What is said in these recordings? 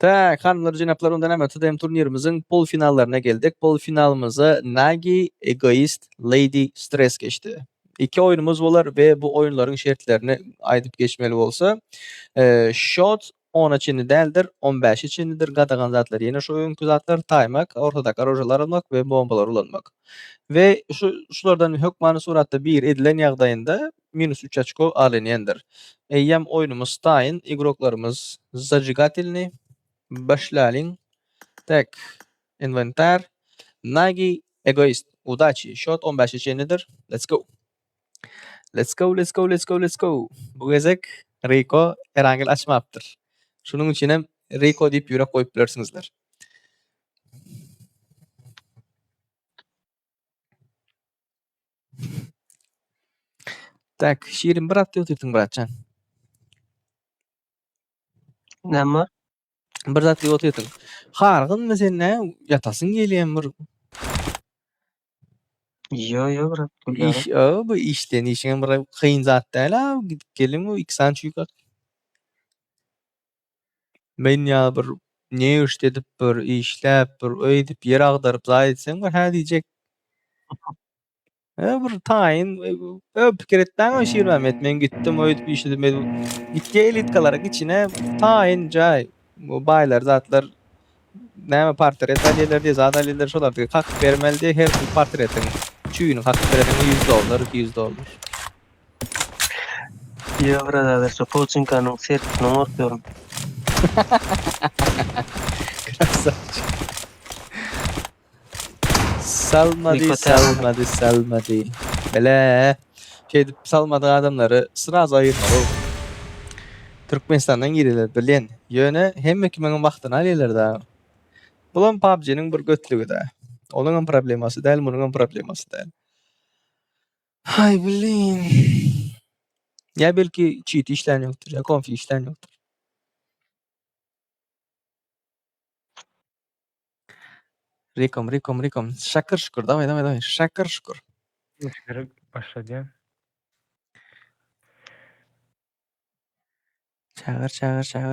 Tak, hanımlar, jenaplar, ondan hemen tutayım turnirimizin pol finallarına geldik. Pol finalımıza Nagi, Egoist, Lady Stress geçti. İki oyunumuz var ve bu oyunların şertlerini aydıp geçmeli olsa. Shot 10 içini değildir, 15 içindir. Gadagan zatlar yine şu oyun zatlar taymak, ortada karojalar almak ve bombalar ulanmak. Ve şulardan hükmanı suratta bir edilen yağdayında -3 açko alınyendir. Eyyem oyunumuz tayin, igroklarımız zajigatelini, başlayalım. Tak, inventar, Nagi, Egoist, Udachi, Shot 15 içindedir. Let's go. Let's go, let's go, let's go, let's go. Bu gezek Rico herangil açmaptır. Şunun için hem Rico deyip yürek koyup bilirsinizler. Tak, şiirin bir attı oturtun bırakcan. Näme? Bir zat diýip oturtun. Hargyn mı sen ne? Yatasın gelýän bir Yo, bırak. iş, bu işden işin bir kıyın zat değil ha. Gidip gelin o 2 saat çüýük. Men ya bir ne işledip bir işläp bir öýdip yer agdaryp zaýat etseň bir ha diýjek. Bir taýyn pikir etmäň o şiir Mehmet. Men gitdim öýdüp işledim. Gitge elitkalara içine taýyn jaý. Bu baýlar zatlar näme portret alýarlar diýe zat alýarlar şolardy. Hak bermeli diýe her bir portretiň çüýüni hak berýän $100, $200. Yo, brother, so Pochinkan'ın sertisini okuyorum. Krasavçı. Salmadı. Bele. Salmadı adamları sıraz ayırmalı. Türkmenistan'dan giriler bilen. Yöne hem kimenin vaxtını alýarlar da. Bulan PUBG'nin bir götlüğü da. Onun probleması değil, bunun probleması değil. Hay bilin. Ya belki cheat işlen yoktur, ya konfi işlen yoktur. Rikom. Şakır şukur. Davay. Şakır şukur. Başladı.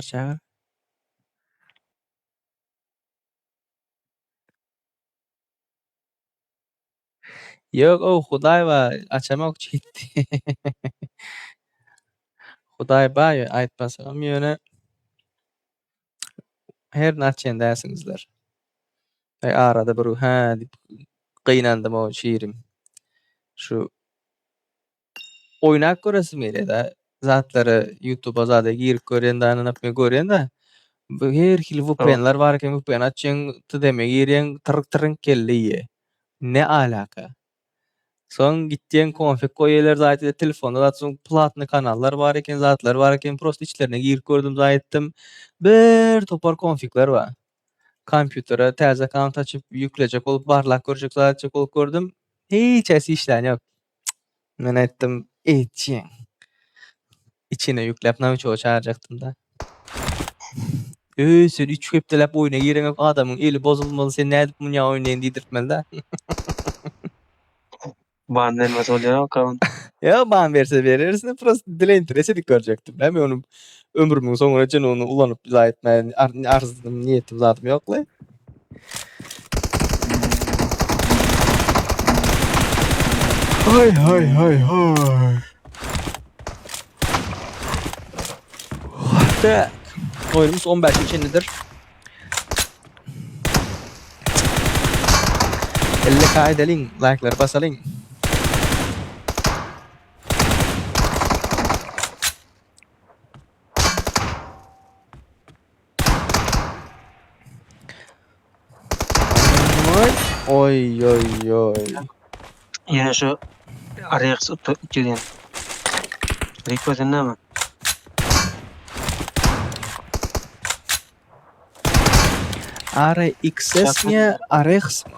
Çağır. Yok o Huday va açamak çitti. Huday bay aytmasam yöne her naçen dersinizler. Arada bir ha dip kıynandım o şiirim. Şu oynak göresi mele de zatları YouTube'a zada girip gören de ananap me gören de bu her hil VPN'ler varken VPN açın tı deme giren tırık kelliye. Ne alaka? Son gittiğin konfig koyuyorlar zaten telefonda zaten platını kanallar var eken zatlar var eken prost içlerine girip gördüm zaten bir topar konfigler var. Kompütere tez account açıp yükleyecek olup barlak görecek zaten olup gördüm. Hiç esi işler yok. Ben ettim için. İçine yüklep ne çoğu çağıracaktım da. Sen 3 heptelep oyuna giren yok adamın eli bozulmalı sen ne edip bunu ya oynayın dedirtmeli de. Ban vermez oluyor bakalım. Ya ban verse verirsin prost dile interesi görecektim. Ben onun ömrümün sonuna için onu ulanıp zayet ben arzım niyetim zaten yok la. Hay. Tak. Oyunumuz 15 içindedir. 50K edelim, like'ları basalım. Oy. Yine şu araya gidiyor. Rico sen näme? RXS mi? RX mi?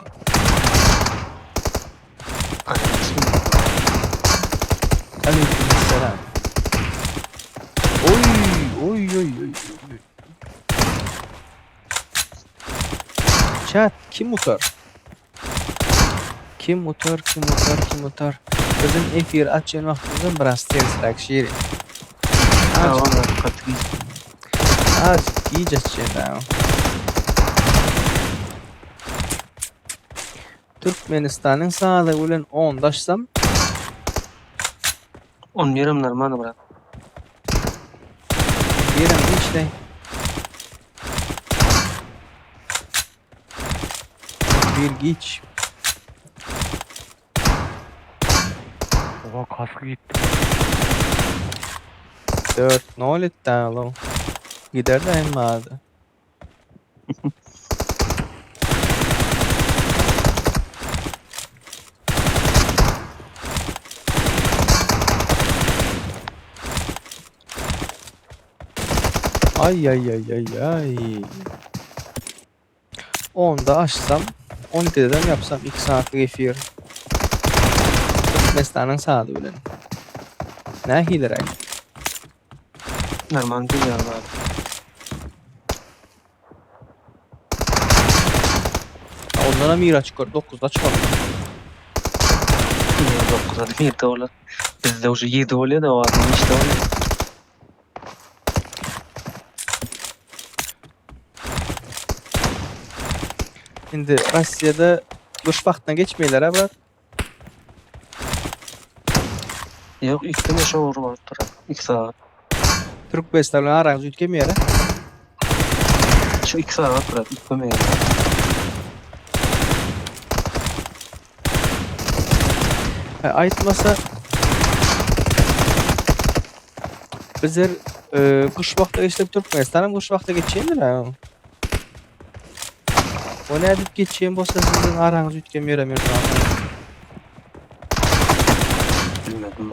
Aleykümselam. Oy. Chat kim mutar? Bizim efir açan vaxtımızın biraz tersrak şiiri. Tamam, katılın. Aç. iyice şeyden. Türkmenistan'ın sağda bilen 10 daşsam On yerim normal bırak. yerim işte. Bir giç. Oha kaskı gitti. 4 ne oldu da oğlum? Gider de en vardı. Ay ay ay ay ay. 10'da açsam 12'de mi yapsam 2 saatlik efir. Türkmenistan'ın sağda bilen. Ne hiler ay? Normal değil ya abi. Onlara Miraç çıkar 9'da çıkar. Niye 9'a değil 7 olur. Bizde уже 7 oluyor da o adam işte oluyor. Şimdi Rusya'da kış vaxtına geçmeyler ha bırak. Yok işte ne şey olur var durak. 2 saat. Türkmenistan'la aranız ütkemeyer ha. Şu 2 saat bırak. Ütmemeyin. Aytmasa bizler kış vaxtı geçtik Türkmenistan'ın kış vaxtı geçendir ha. O ne edip geçeyim bolsa sizin aranız ütkemeyer ha. Bilmedim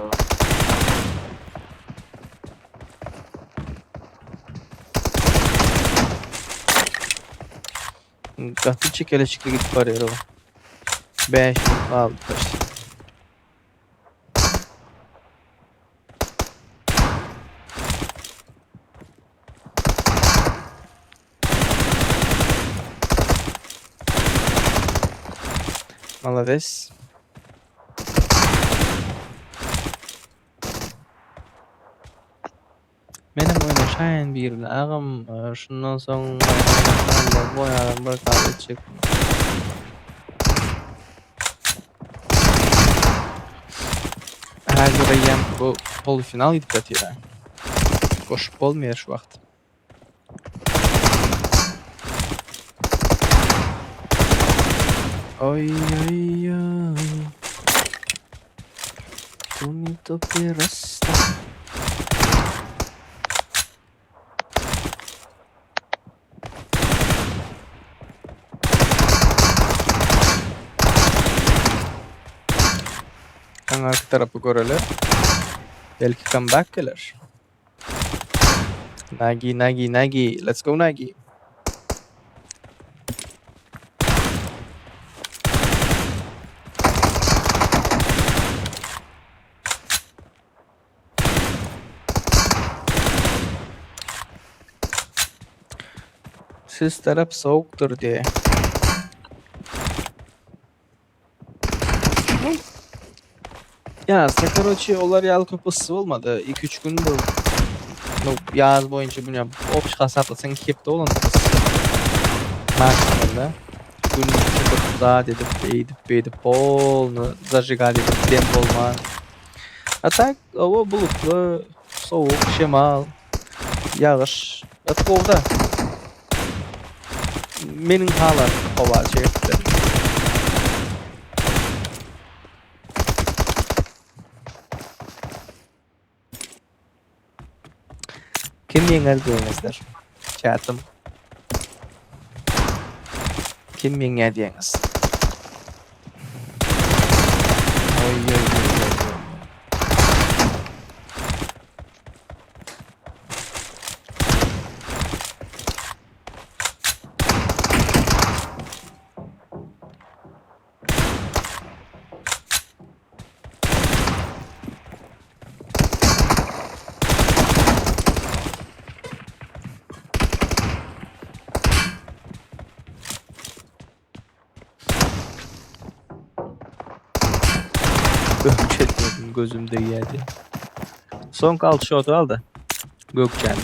ben. Gatı çekele çıktı gidip var o. 5 aldı taş. Malades. Benim oynaşayan bir ağım şundan sonra bu ayağım bir kahve çık. Her göreyem bu polifinaal gidip atıyor. Koşup olmuyor şu vaxt. Ay ay ay. Bonito perasta. Arka tarafı görelim. Belki comeback gelir. Nagi, Nagi, Nagi. Let's go Nagi. Siz taraf soğuktur diye. Ya Sakarochi olar yalı kapısı olmadı. 2-3 gün bu. Yaz boyunca bilmiyorum. Opş kasaplasın kepte olan maksimumda. Gün çıkıp da edip polnu zajigad edip dem olman. A tak hava bulutlu, soğuk, şimal, yağış. Atkovda. Menin halar hava çekti. Kim yenger diyemezler. Chat'ım. Kim yenger diyemez. Oy oy oy oy. Gökçen gözümde geldi. Son kaldı shot aldı. Gökçen.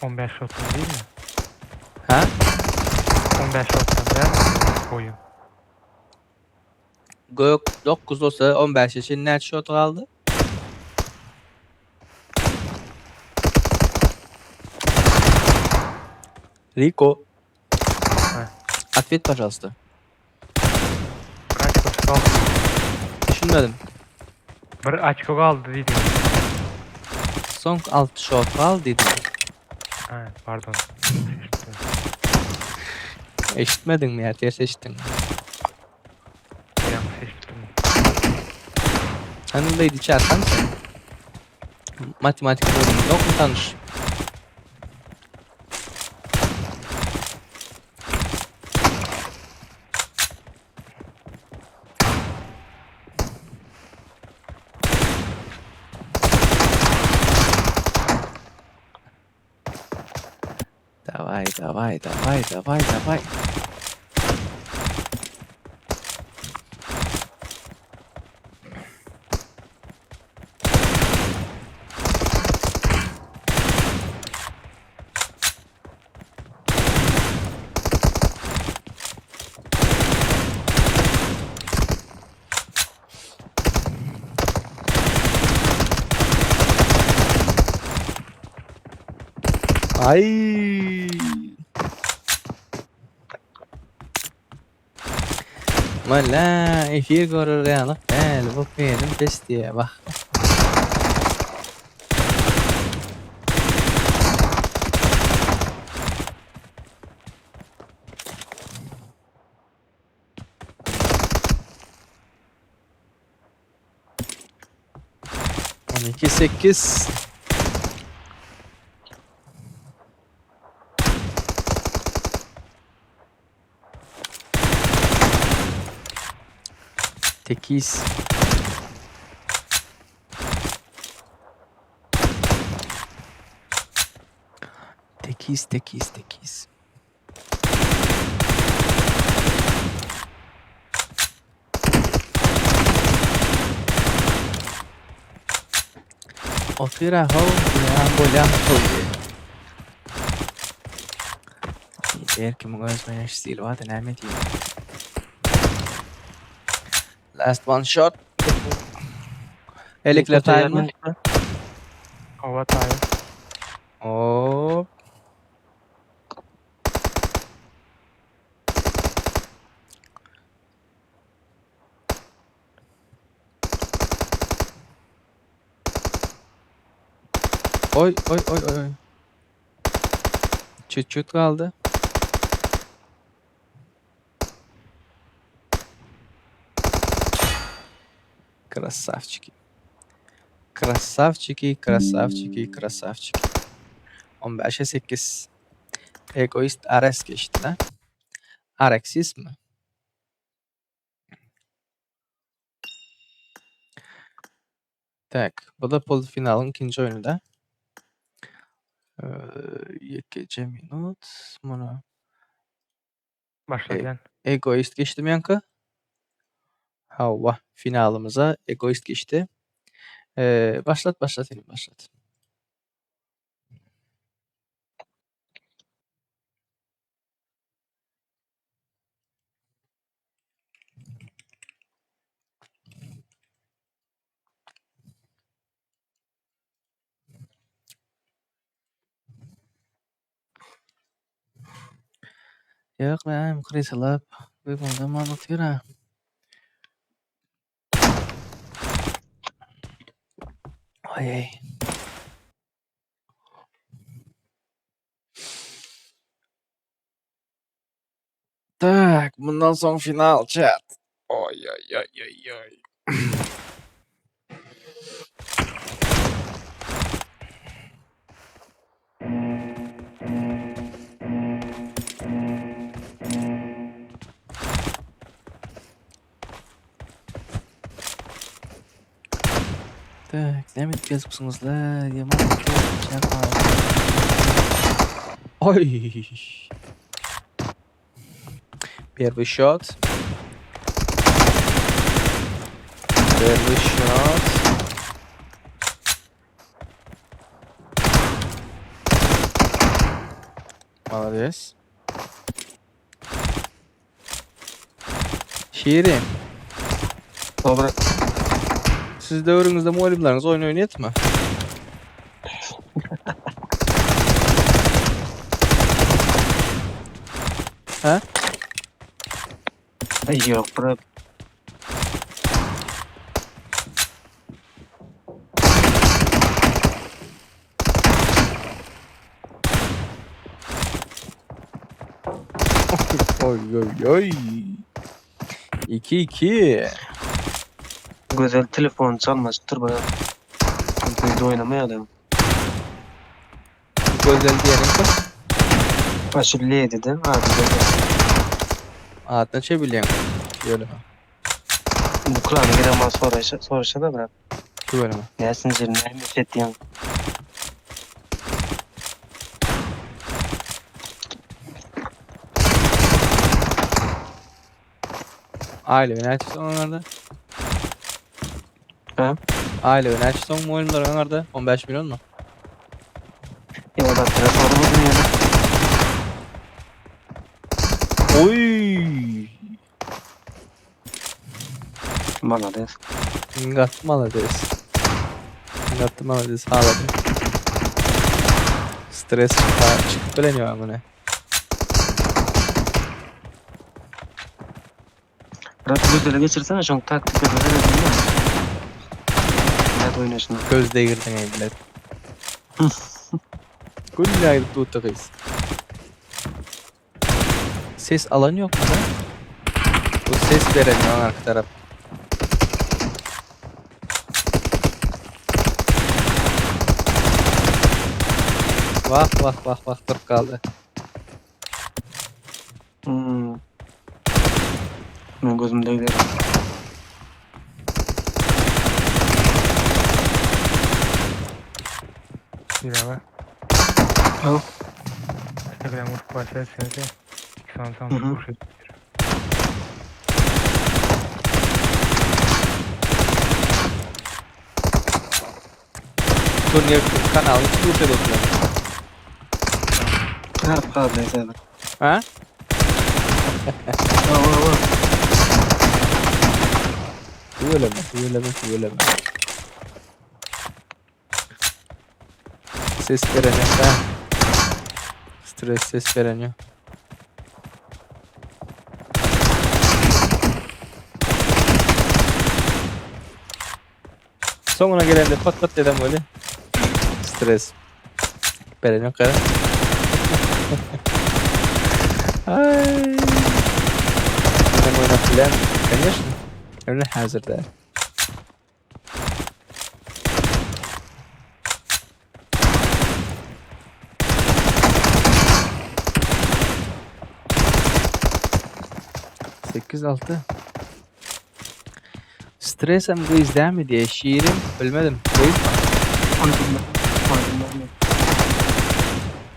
15 shot'tan değil mi? Ha? 15 shot'tan değil mi? Oyun. Gök 9 olsa 15 için net shot kaldı. Rico. Ha. Ответь, пожалуйста. Bir açko kaldı. Düşünmedim. Bir açko kaldı dedim. Son 6 shot kaldı dedim. Ha, pardon. Eşitmedin mi ya? Ters eşittin. Yanlış seçtim. Hani neydi çarpan sen? Matematik bölümü yok mu tanış? Давай, давай, давай, давай, давай. Ay. Valla efir görür alıp bu benim testiye bak. On 2-8. Tekiz. Tekiz. Otira home bolям koydu. Belki bu gözmeyen stil var da ne diyeyim. Last one shot. Elekler time. Hava tayı. Hop. Oy. Çıt kaldı. Красавчики. 15'e 8. Egoist Ares geçti lan. Arexis mi? Tak. Bu da finalın ikinci oyunu da. 2 minut. Bunu Başlayan. Egoist geçti mi yankı? Hava finalımıza Egoist geçti. Başlat. Yok lan kırıtılıp bir bunda mı anlatıyor ha? Ay. Tak, bundan son final chat. Ay. Так, demet gezipsingizlar. Yomon chaqar. Oy. Первый shot. Malades. Şiirim, Dobra. siz dövrünüzde muhalifleriniz oyun oynayet mi? Ha? Yok bırak. Oy oy oy. 2-2. Güzel telefon çalmaz. Dur bana. Bizde oynamaya adam. Güzel diyelim ki. Fasulye dedi. Abi dedi. Adına çebiliyen. Böyle mi? Bu klanı giremez soruşa da bırak. Böyle mi? Gelsin zirine. Mesut diyeyim. Aile ve Nelçi son onlarda. Ha? Aile ve Nelçi son muhalifler onlarda. 15 milyon mu? Ya o da biraz sorumlu dünyada. Oy. Malades. Gat malades. Gat malades haladı. Stres çıkıp bileniyor ama ne? Bırak gözleri geçirsene şunu taktik edelim. Net oynayışını. Gözde girdin evlet. Kulli ayrı tuğtakıyız. Ses alan yok mu da? Bu ses veremiyor arka taraf. Vah vah vah vah dur kaldı. Ben gözümde giderim. Bir ara. Al. İşte ben vurup başlarsınız ya. Son Hı hı. vuruş. Turnier kanalı YouTube oturuyor. Ha, neyse abi. Ha? Al. Söyleme. Ses veremiyor ha. Stres ses veremiyor. Sonuna gelen de pat pat dedim böyle. Stres. Veremiyor kara. Ay. Benim oynatılan, конечно. Öyle hazırda. Sekiz altı. Stres hem bu izler mi diye şiirim bilmedim. Değil mi?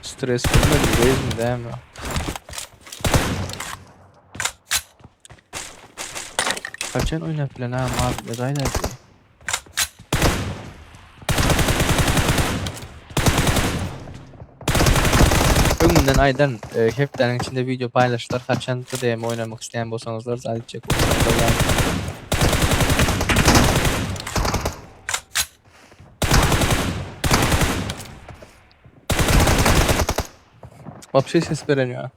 Stres bilmedim. Değil mi? Değil mi? Kaçan oynar falan ha abi. Adaylar diye. Ömünden aydan heplerin içinde video paylaştılar. Kaçan da DM oynamak isteyen bolsanızlar zaten oynamak. Вообще ses veremiyor.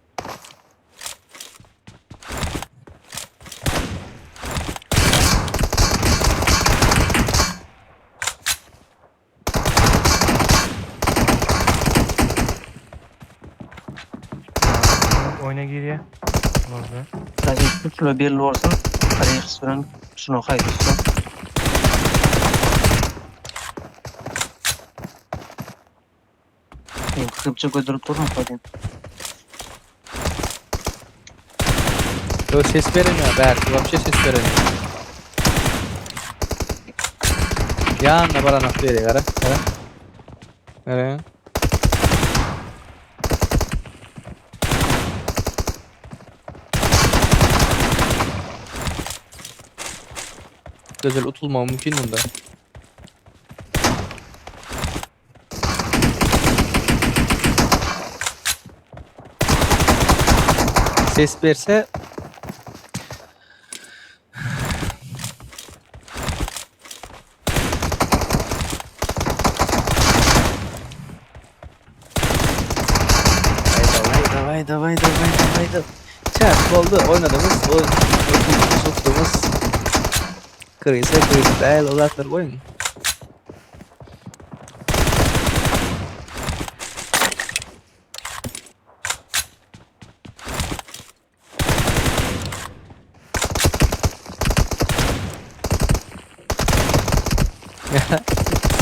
Oyuna giriyor. Orada. Hadi şöyle belli olsun. Araya kısıran şunu kaydetsin. Ben Kıpça götürüp durma hadi. Yo ses veremiyor belki. Вообще ses veremiyor. Yanına bana nasıl veriyor ara? Ara. Nereye? Güzel utulma mümkün bunda. Ses berse Hayda. Çat oldu oynadığımız o tuttuğumuz kristal olatlar koyun.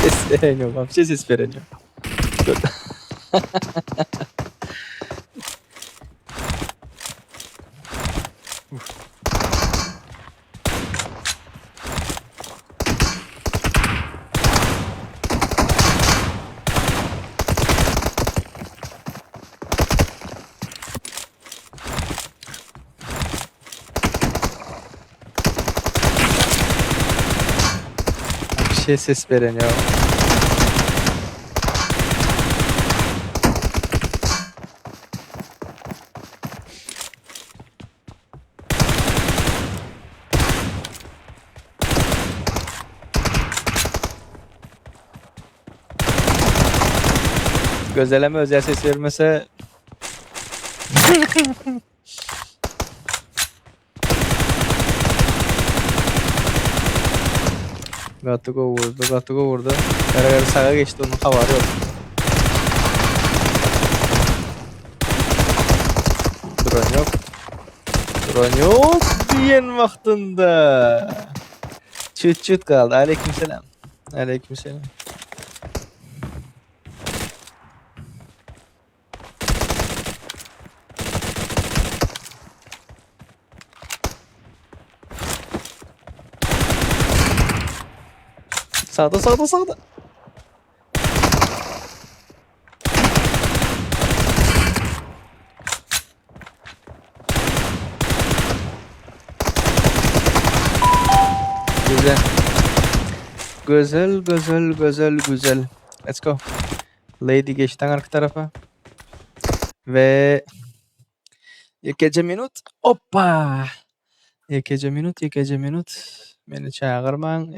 Ses veremiyorum. Вообще ses veremiyorum. Dur. Вообще ses veremiyorum. Gözeleme özel ses vermese Gattuko vurdu. Kara sağa geçti onun havarı yok. Drone yok diyen vaktinde. Çıt kaldı. Aleykümselam. Sağda. Güzel. Let's go. Lady geçti arka tarafa. Ve yekece minut. Hoppa. Yekece minut. Beni çağırman.